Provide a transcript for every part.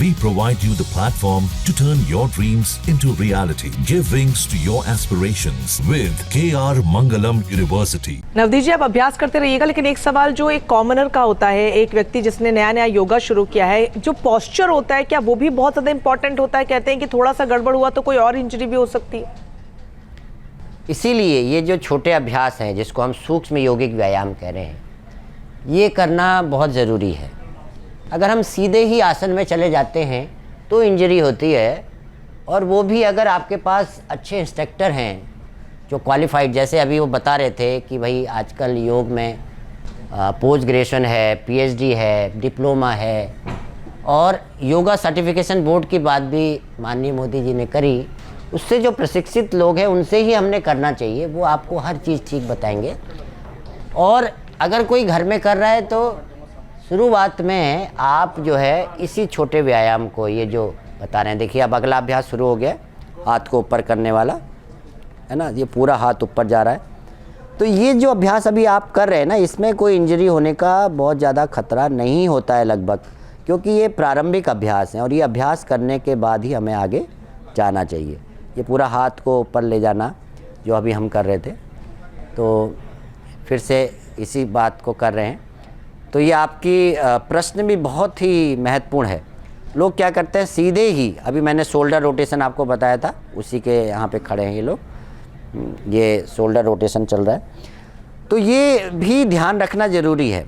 We provide you the platform to turn your dreams into reality. Give wings to your aspirations with KR Mangalam University. Navdeep जी, आप अभ्यास करते रहिएगा, लेकिन एक सवाल जो एक कॉमनर का होता है, एक व्यक्ति जिसने नया नया योगा शुरू किया है, जो पोस्चर होता है, क्या वो भी बहुत ज़्यादा इंपॉर्टेंट होता है? कहते हैं कि थोड़ा सा गड़बड़ हुआ तो कोई और इंजरी भी हो सकती है। इसीलिए ये जो छोटे अभ्यास हैं, जिसको हम सूक्ष्म यौगिक व्यायाम कह रहे हैं, ये करना बहुत ज़रूरी है। अगर हम सीधे ही आसन में चले जाते हैं तो इंजरी होती है, और वो भी अगर आपके पास अच्छे इंस्ट्रक्टर हैं जो क्वालिफाइड, जैसे अभी वो बता रहे थे कि भाई आजकल योग में पोस्ट ग्रेजुएशन है, पीएचडी है, डिप्लोमा है, और योगा सर्टिफिकेशन बोर्ड की बात भी माननीय मोदी जी ने करी। उससे जो प्रशिक्षित लोग हैं उनसे ही हमने करना चाहिए, वो आपको हर चीज़ ठीक बताएंगे। और अगर कोई घर में कर रहा है तो शुरुआत में आप जो है इसी छोटे व्यायाम को, ये जो बता रहे हैं, देखिए अब अगला अभ्यास शुरू हो गया, हाथ को ऊपर करने वाला है ना, ये पूरा हाथ ऊपर जा रहा है। तो ये जो अभ्यास अभी आप कर रहे हैं ना, इसमें कोई इंजरी होने का बहुत ज़्यादा खतरा नहीं होता है लगभग, क्योंकि ये प्रारंभिक अभ्यास हैं और ये अभ्यास करने के बाद ही हमें आगे जाना चाहिए। ये पूरा हाथ को ऊपर ले जाना जो अभी हम कर रहे थे, तो फिर से इसी बात को कर रहे हैं। तो ये आपकी प्रश्न भी बहुत ही महत्वपूर्ण है। लोग क्या करते हैं, सीधे ही, अभी मैंने शोल्डर रोटेशन आपको बताया था, उसी के यहाँ पे खड़े हैं ये लोग, ये शोल्डर रोटेशन चल रहा है। तो ये भी ध्यान रखना ज़रूरी है,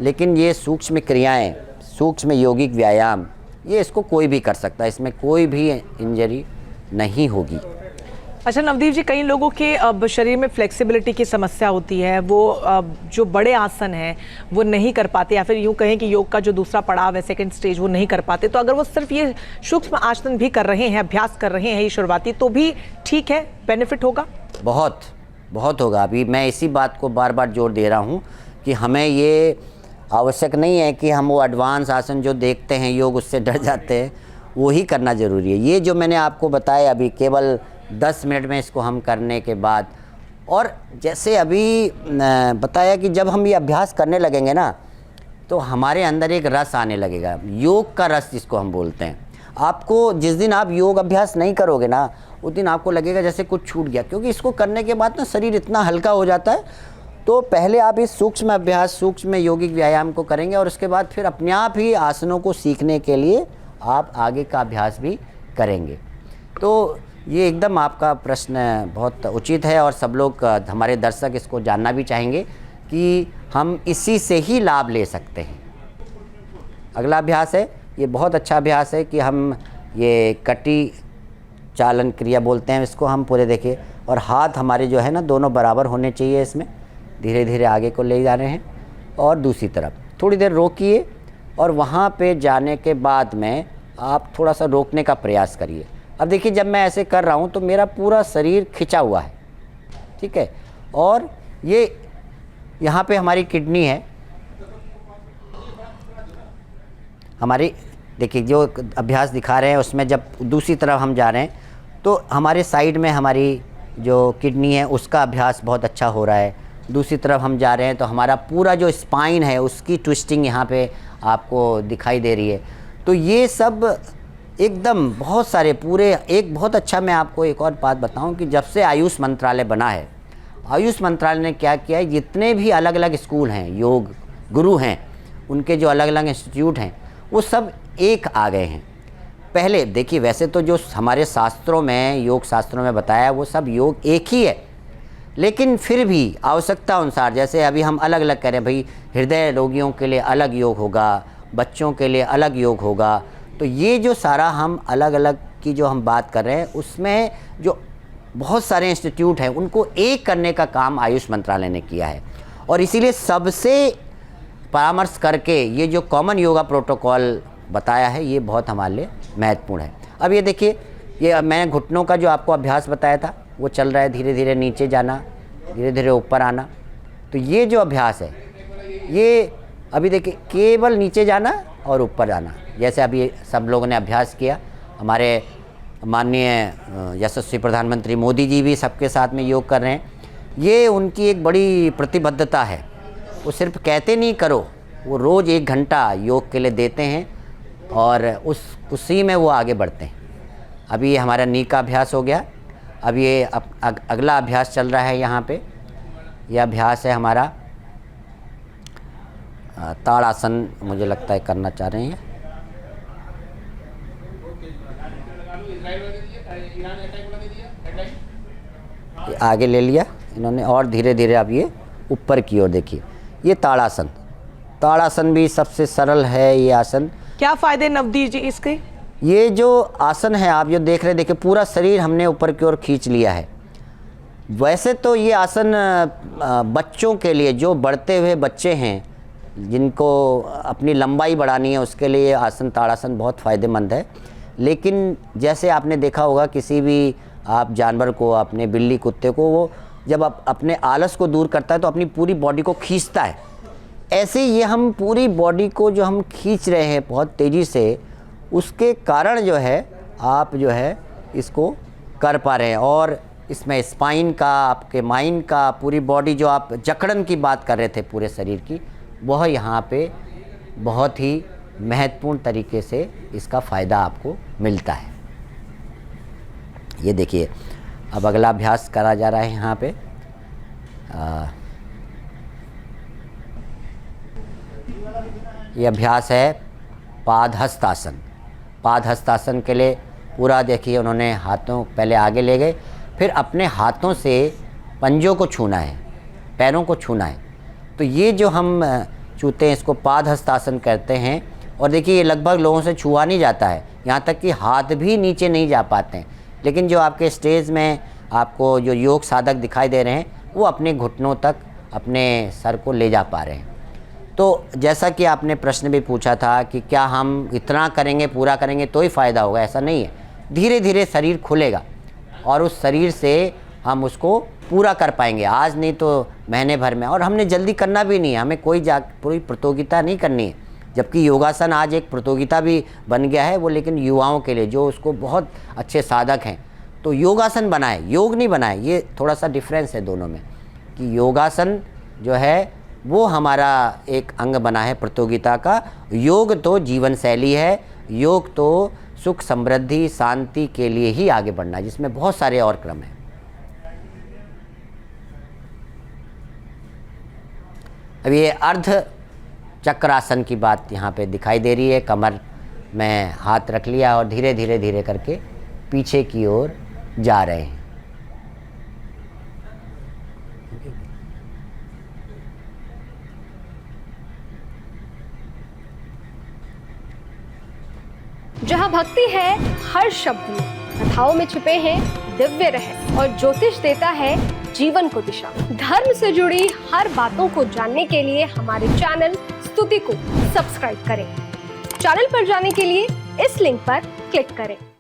लेकिन ये सूक्ष्म क्रियाएं, सूक्ष्म यौगिक व्यायाम, ये इसको कोई भी कर सकता है, इसमें कोई भी इंजरी नहीं होगी। अच्छा नवदीप जी, कई लोगों के अब शरीर में फ्लेक्सिबिलिटी की समस्या होती है, वो जो बड़े आसन हैं वो नहीं कर पाते, या फिर यूँ कहें कि योग का जो दूसरा पड़ाव है, सेकंड स्टेज, वो नहीं कर पाते। तो अगर वो सिर्फ ये सूक्ष्म आसन भी कर रहे हैं, अभ्यास कर रहे हैं ये शुरुआती, तो भी ठीक है, बेनिफिट होगा? बहुत बहुत होगा। अभी मैं इसी बात को बार बार जोर दे रहा हूँ कि हमें ये आवश्यक नहीं है कि हम वो एडवांस आसन जो देखते हैं योग, उससे डर जाते हैं, वो ही करना ज़रूरी है। ये जो मैंने आपको बताया अभी, केवल 10 मिनट में इसको हम करने के बाद, और जैसे अभी बताया कि जब हम ये अभ्यास करने लगेंगे ना, तो हमारे अंदर एक रस आने लगेगा, योग का रस जिसको हम बोलते हैं। आपको जिस दिन आप योग अभ्यास नहीं करोगे ना, उस दिन आपको लगेगा जैसे कुछ छूट गया, क्योंकि इसको करने के बाद ना शरीर इतना हल्का हो जाता है। तो पहले आप इस सूक्ष्म अभ्यास, सूक्ष्म यौगिक व्यायाम को करेंगे, और उसके बाद फिर अपने आप ही आसनों को सीखने के लिए आप आगे का अभ्यास भी करेंगे। तो ये एकदम आपका प्रश्न बहुत उचित है, और सब लोग, हमारे दर्शक, इसको जानना भी चाहेंगे कि हम इसी से ही लाभ ले सकते हैं। अगला अभ्यास है, ये बहुत अच्छा अभ्यास है कि हम ये कटी चालन क्रिया बोलते हैं इसको, हम पूरे देखिए, और हाथ हमारे जो है ना दोनों बराबर होने चाहिए। इसमें धीरे धीरे आगे को ले जा रहे हैं, और दूसरी तरफ थोड़ी देर रोकिए, और वहाँ पे जाने के बाद में आप थोड़ा सा रोकने का प्रयास करिए। अब देखिए, जब मैं ऐसे कर रहा हूँ तो मेरा पूरा शरीर खिंचा हुआ है, ठीक है, और ये यहाँ पे हमारी किडनी है, हमारी, देखिए जो अभ्यास दिखा रहे हैं उसमें जब दूसरी तरफ हम जा रहे हैं तो हमारे साइड में हमारी जो किडनी है उसका अभ्यास बहुत अच्छा हो रहा है। दूसरी तरफ हम जा रहे हैं तो हमारा पूरा जो स्पाइन है उसकी ट्विस्टिंग यहाँ पे आपको दिखाई दे रही है। तो ये सब एकदम बहुत सारे पूरे, एक बहुत अच्छा, मैं आपको एक और बात बताऊं कि जब से आयुष मंत्रालय बना है, आयुष मंत्रालय ने क्या किया है, जितने भी अलग अलग स्कूल हैं, योग गुरु हैं, उनके जो अलग अलग इंस्टीट्यूट हैं, वो सब एक आ गए हैं। पहले देखिए, वैसे तो जो हमारे शास्त्रों में, योग शास्त्रों में बताया है, वो सब योग एक ही है, लेकिन फिर भी आवश्यकता अनुसार, जैसे अभी हम अलग अलग कह रहे हैं, भाई हृदय रोगियों के लिए अलग योग होगा, बच्चों के लिए अलग योग होगा। तो ये जो सारा हम अलग अलग की जो हम बात कर रहे हैं, उसमें जो बहुत सारे इंस्टीट्यूट हैं उनको एक करने का काम आयुष मंत्रालय ने किया है, और इसीलिए सबसे परामर्श करके ये जो कॉमन योगा प्रोटोकॉल बताया है, ये बहुत हमारे लिए महत्वपूर्ण है। अब ये देखिए, ये मैंने घुटनों का जो आपको अभ्यास बताया था वो चल रहा है, धीरे धीरे नीचे जाना, धीरे धीरे ऊपर आना। तो ये जो अभ्यास है, ये अभी देखिए, केवल नीचे जाना और ऊपर जाना, जैसे अभी सब लोगों ने अभ्यास किया। हमारे माननीय यशस्वी प्रधानमंत्री मोदी जी भी सबके साथ में योग कर रहे हैं। ये उनकी एक बड़ी प्रतिबद्धता है, वो सिर्फ कहते नहीं करो, वो रोज़ 1 घंटा योग के लिए देते हैं। और उसी में वो आगे बढ़ते हैं। अभी ये हमारा नी का अभ्यास हो गया। अब ये अगला अभ्यास चल रहा है यहाँ पे। यह अभ्यास है हमारा ताड़ासन, मुझे लगता है करना चाह रहे हैं। आगे ले लिया इन्होंने और धीरे धीरे अब ये ऊपर की ओर देखिए। ये ताड़ासन, ताड़ासन भी सबसे सरल है ये आसन। क्या फायदे नवदीप जी इसके? ये जो आसन है आप जो देख रहे हैं, देखिए पूरा शरीर हमने ऊपर की ओर खींच लिया है। वैसे तो ये आसन बच्चों के लिए, जो बढ़ते हुए बच्चे हैं जिनको अपनी लंबाई बढ़ानी है, उसके लिए ये आसन ताड़ासन बहुत फ़ायदेमंद है। लेकिन जैसे आपने देखा होगा किसी भी आप जानवर को, अपने बिल्ली कुत्ते को, वो जब अपने आलस को दूर करता है तो अपनी पूरी बॉडी को खींचता है। ऐसे ये हम पूरी बॉडी को जो हम खींच रहे हैं बहुत तेज़ी से, उसके कारण जो है आप जो है इसको कर पा रहे हैं। और इसमें स्पाइन का, आपके माइंड का, पूरी बॉडी जो आप जकड़न की बात कर रहे थे पूरे शरीर की, वह यहाँ पे बहुत ही महत्वपूर्ण तरीके से इसका फ़ायदा आपको मिलता है। ये देखिए अब अगला अभ्यास करा जा रहा है यहाँ पे। ये अभ्यास है पादहस्तासन। पादहस्तासन के लिए पूरा देखिए उन्होंने हाथों पहले आगे ले गए, फिर अपने हाथों से पंजों को छूना है, पैरों को छूना है। तो ये जो हम छूते हैं इसको पादहस्तासन कहते हैं। और देखिए ये लगभग लोगों से छुआ नहीं जाता है, यहाँ तक कि हाथ भी नीचे नहीं जा पाते हैं। लेकिन जो आपके स्टेज में आपको जो योग साधक दिखाई दे रहे हैं, वो अपने घुटनों तक अपने सर को ले जा पा रहे हैं। तो जैसा कि आपने प्रश्न भी पूछा था कि क्या हम इतना करेंगे, पूरा करेंगे तो ही फ़ायदा होगा, ऐसा नहीं है। धीरे धीरे शरीर खुलेगा और उस शरीर से हम उसको पूरा कर पाएंगे, आज नहीं तो महीने भर में। और हमने जल्दी करना भी नहीं है, हमें पूरी प्रतियोगिता नहीं करनी है। जबकि योगासन आज एक प्रतियोगिता भी बन गया है, वो लेकिन युवाओं के लिए जो उसको बहुत अच्छे साधक हैं तो योगासन बनाए, योग नहीं बनाए। ये थोड़ा सा डिफरेंस है दोनों में कि योगासन जो है वो हमारा एक अंग बना है प्रतियोगिता का। योग तो जीवन शैली है, योग तो सुख समृद्धि शांति के लिए ही आगे बढ़ना है, जिसमें बहुत सारे और क्रम हैं। अब ये अर्ध चक्रासन की बात यहाँ पे दिखाई दे रही है। कमर में हाथ रख लिया और धीरे धीरे धीरे करके पीछे की ओर जा रहे हैं। जहाँ भक्ति है हर शब्द में, कथाओं में छुपे हैं दिव्य रहस्य और ज्योतिष देता है जीवन को दिशा। धर्म से जुड़ी हर बातों को जानने के लिए हमारे चैनल स्तुति को सब्सक्राइब करें। चैनल पर जाने के लिए इस लिंक पर क्लिक करें।